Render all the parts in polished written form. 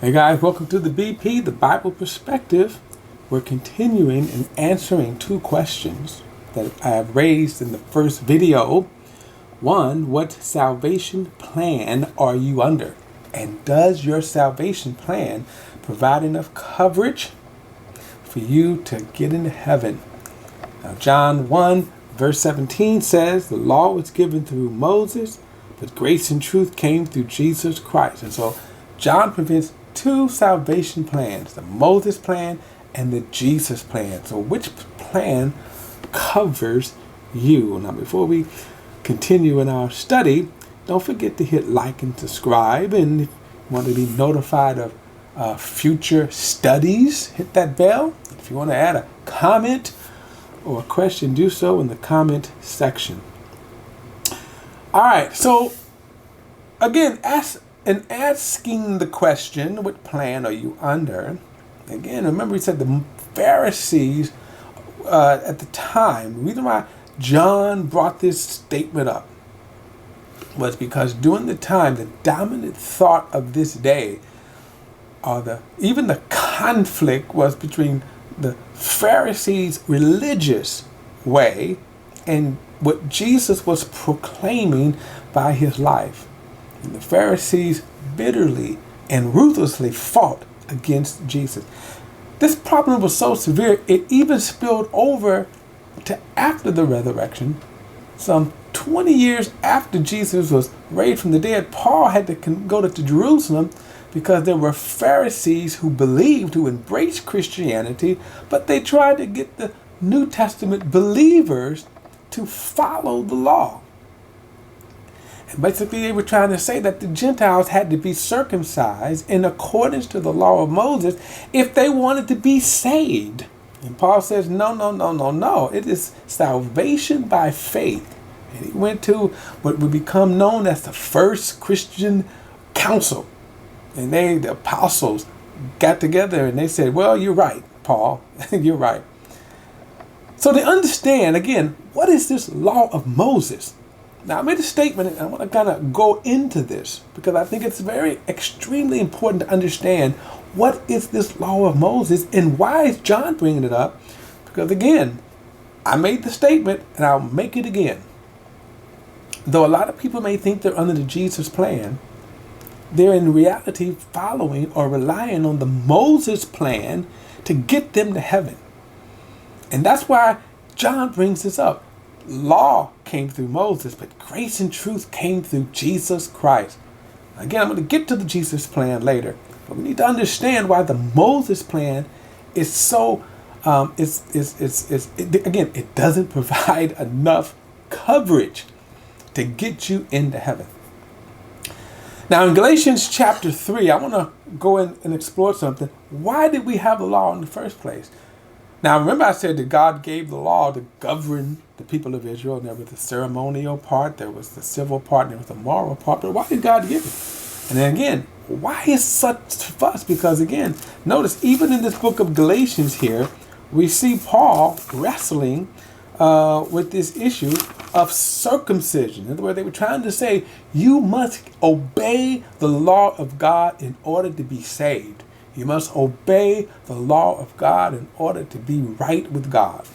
Hey guys, welcome to the BP, the Bible Perspective. We're continuing and answering two questions that I have raised in the first video. One, what salvation plan are you under? And does your salvation plan provide enough coverage for you to get into heaven? Now, John 1 verse 17 says, the law was given through Moses, but grace and truth came through Jesus Christ. And so John presents two salvation plans, the Moses plan and the Jesus plan. So which plan covers you? Now, before we continue in our study, don't forget to hit like and subscribe. And if you want to be notified of future studies, hit that bell. If you want to add a comment or a question, do so in the comment section. All right, so again, asking the question, what plan are you under? Again, remember he said the Pharisees at the time, the reason why John brought this statement up was because during the time, the dominant thought of this day, even the conflict was between the Pharisees' religious way and what Jesus was proclaiming by his life. And the Pharisees bitterly and ruthlessly fought against Jesus. This problem was so severe, it even spilled over to after the resurrection. Some 20 years after Jesus was raised from the dead, Paul had to go to Jerusalem because there were Pharisees who believed, who embraced Christianity, but they tried to get the New Testament believers to follow the law. And basically, they were trying to say that the Gentiles had to be circumcised in accordance to the law of Moses if they wanted to be saved. And Paul says, no. It is salvation by faith. And he went to what would become known as the first Christian council. And the apostles, got together and they said, well, you're right, Paul. You're right. So to understand, again, what is this law of Moses? Now, I made a statement, and I want to kind of go into this because I think it's very extremely important to understand what is this law of Moses and why is John bringing it up? Because, again, I made the statement, and I'll make it again. Though a lot of people may think they're under the Jesus plan, they're in reality following or relying on the Moses plan to get them to heaven. And that's why John brings this up. Law came through Moses, but grace and truth came through Jesus Christ. Again, I'm going to get to the Jesus plan later, but we need to understand why the Moses plan is so. It doesn't provide enough coverage to get you into heaven. Now, in Galatians chapter 3, I want to go in and explore something. Why did we have the law in the first place? Now, remember I said that God gave the law to govern the people of Israel. And there was the ceremonial part, there was the civil part, and there was the moral part. But why did God give it? And then again, why is such fuss? Because again, notice even in this book of Galatians here, we see Paul wrestling with this issue of circumcision. In other words, they were trying to say, you must obey the law of God in order to be saved. You must obey the law of God in order to be right with God.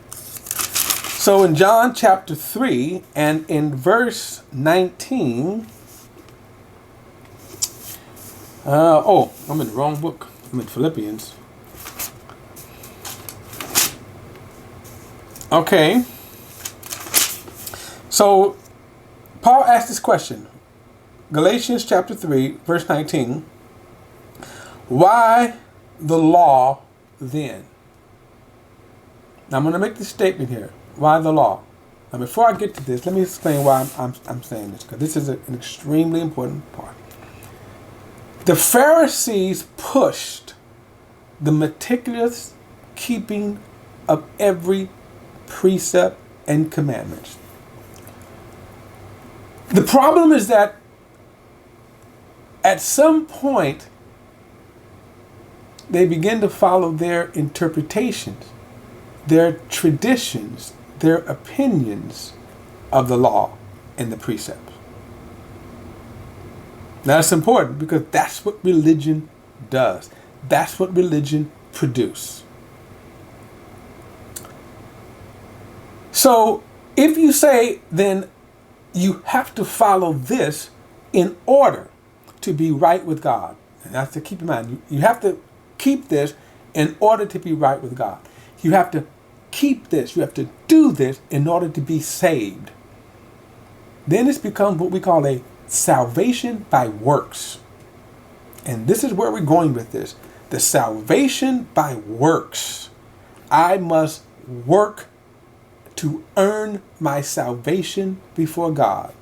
So in John chapter 3 and in verse 19, I'm in the wrong book. I'm in Philippians. Okay. So Paul asked this question. Galatians chapter 3, verse 19. Why the law then? Now I'm going to make this statement here. Why the law? Now before I get to this, let me explain why I'm saying this, because this is an extremely important part. The Pharisees pushed the meticulous keeping of every precept and commandment. The problem is that at some point, they begin to follow their interpretations, their traditions, their opinions of the law and the precepts. That's important because that's what religion does. That's what religion produces. So if you say, then you have to follow this in order to be right with God. And that's to keep in mind. You have to keep this in order to be right with God. You have to keep this. You have to do this in order to be saved. Then it's become what we call a salvation by works. And this is where we're going with this. The salvation by works. I must work to earn my salvation before God.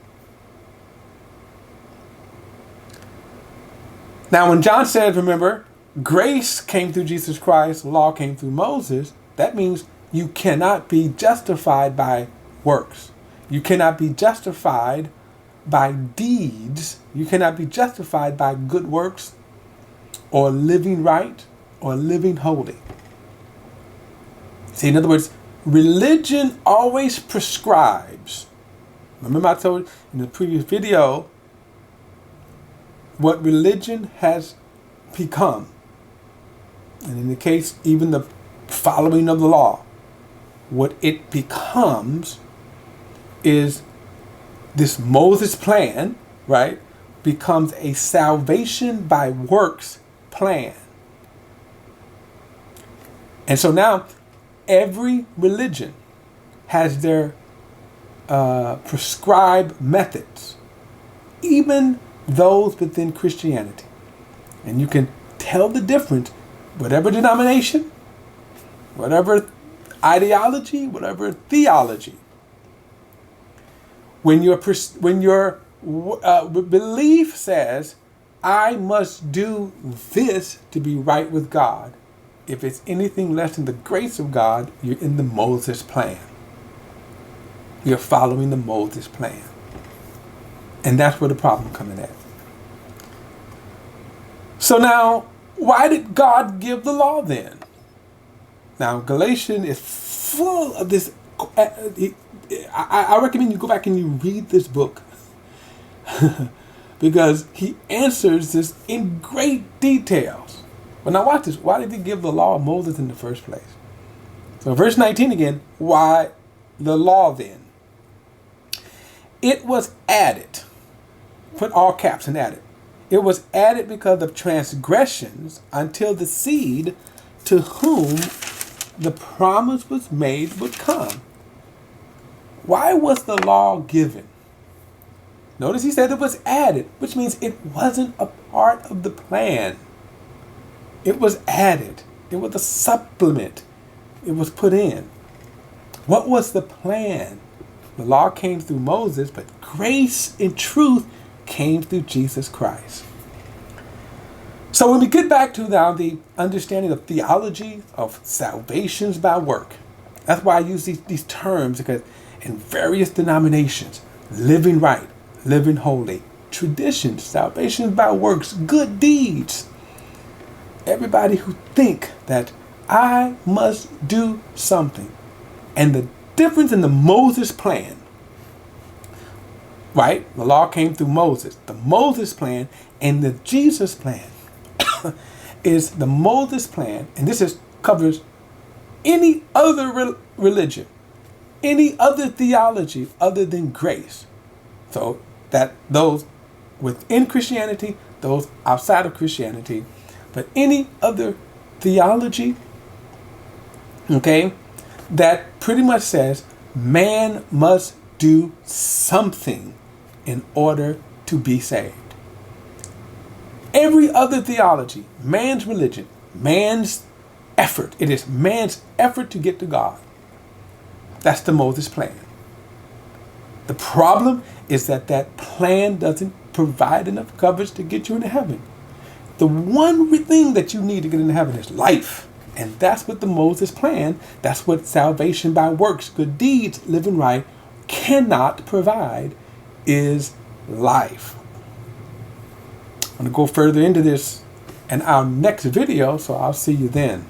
Now, when John says, remember, grace came through Jesus Christ, law came through Moses, that means you cannot be justified by works. You cannot be justified by deeds. You cannot be justified by good works or living right or living holy. See, in other words, religion always prescribes. Remember I told you in the previous video what religion has become. And in the case, even the following of the law, what it becomes is this Moses plan, right, becomes a salvation by works plan. And so now every religion has their prescribed methods, even those within Christianity. And you can tell the difference, whatever denomination, whatever ideology, whatever theology. When your belief says, I must do this to be right with God, if it's anything less than the grace of God, you're in the Moses plan. You're following the Moses plan. And that's where the problem comes in at. So now, why did God give the law then? Now, Galatians is full of this. I recommend you go back and you read this book because he answers this in great details. But now watch this. Why did he give the law of Moses in the first place? So verse 19 again, why the law then? It was added. Put all caps and added. It was added because of transgressions until the seed to whom the promise was made would come. Why was the law given? Notice he said it was added, which means it wasn't a part of the plan. It was added. It was a supplement. It was put in. What was the plan? The law came through Moses, but grace and truth came through Jesus Christ. So when we get back to now the understanding of theology of salvations by work, that's why I use these terms, because in various denominations, living right, living holy, traditions, salvation by works, good deeds. Everybody who think that I must do something. And the difference in the Moses plan, right? The law came through Moses. The Moses plan and the Jesus plan is the Moses plan. And this covers any other religion, any other theology other than grace. So that those within Christianity, those outside of Christianity, but any other theology, okay, that pretty much says man must do something in order to be saved. Every other theology, man's religion, man's effort, it is man's effort to get to God. That's the Moses plan. The problem is that plan doesn't provide enough coverage to get you into heaven. The one thing that you need to get into heaven is life. And that's what the Moses plan, that's what salvation by works, good deeds, living right, cannot provide, is life. I'm going to go further into this in our next video, so I'll see you then.